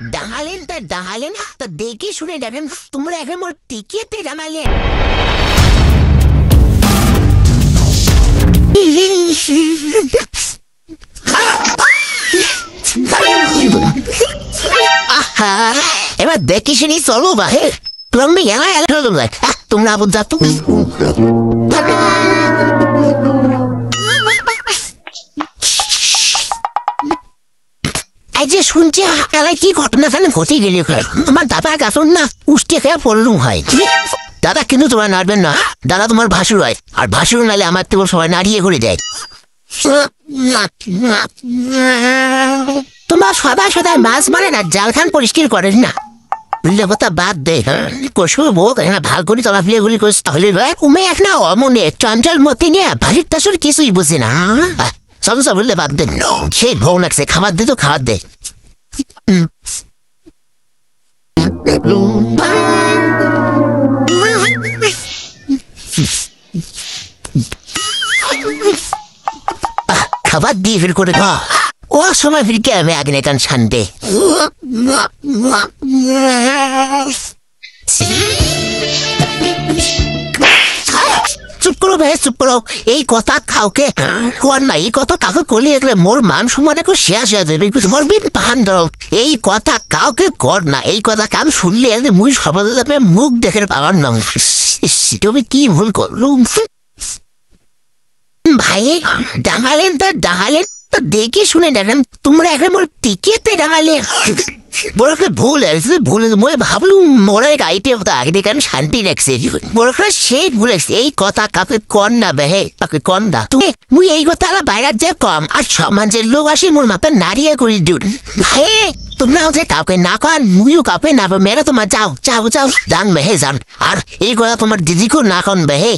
ডাঙালেন তা ডাঙালেন তা দেখে শুনে দেখেন তোমরা এখন মোর টিকিতে ডাঙালেন এবার দেখি শুনি চলো বাহে তোমরা আবার যাতো এই যে শুনছি কি ঘটনা তাহলে ঘটে গেলে তোমার দাদা গাছন না উষ্টি খেয়ে পড়লুম হয় দাদা কিন্তু তোমার নাড়বেন না দাদা তোমার ভাসুর হয় আর ভাসুর নালে আমার তো সবাই নাড়িয়ে করে দেয় তোমার সদায় সদায় মাছ মারে না জালখান পরিষ্কার করেন না বুঝলে কথা বাদ দে কষু বোক ভাল করে চলাফিরে গুলি করিস তাহলে উমে এক না অমনে চঞ্চল মতে নিয়ে ভারির টাসুর কিছুই বুঝে না সমস্যা বললে বাদ দে সেই ভোগ লাগছে খাবার দে তো খাবার দে খাবার দিয়ে ফির করে খা ও সময় ফির কে আমি আগে কান শান্তে চুপ করো ভাই চুপ করো এই কথা কাউকে কোয়ার না এই কথা কাউকে করলে গেলে মোর মান সম্মান একটু শেষ হয়ে যাবে মোর পান ধরো এই কথা কাউকে কর না এই কথা কাম শুনলে মুই সবাই মুখ দেখে পাওয়ার না তুমি কি ভুল করলু ভাই ডাঙালেন তা ডাঙালেন তো দেখে শুনে দেখেন তোমরা এখন মোর টিকিতে ডাঙালে বড় ভুল আছে ভুল মই ভাবলুম মোরের গাড়িতে আগে কেন শান্তি লাগছে বড় সেই ভুল আছে এই কথা কাকে কন না বেহে তাকে কন দা তুমি মুই এই কথা বাইরে যে কম আর সমাজের লোক আসি মোর মাপে নারিয়ে করি দিন হে তোমরা যে কাউকে না কন মুইও কাউকে না মেরে তোমার যাও যাও যাও জান বেহে যান আর এই কথা তোমার দিদিকেও না কন বেহে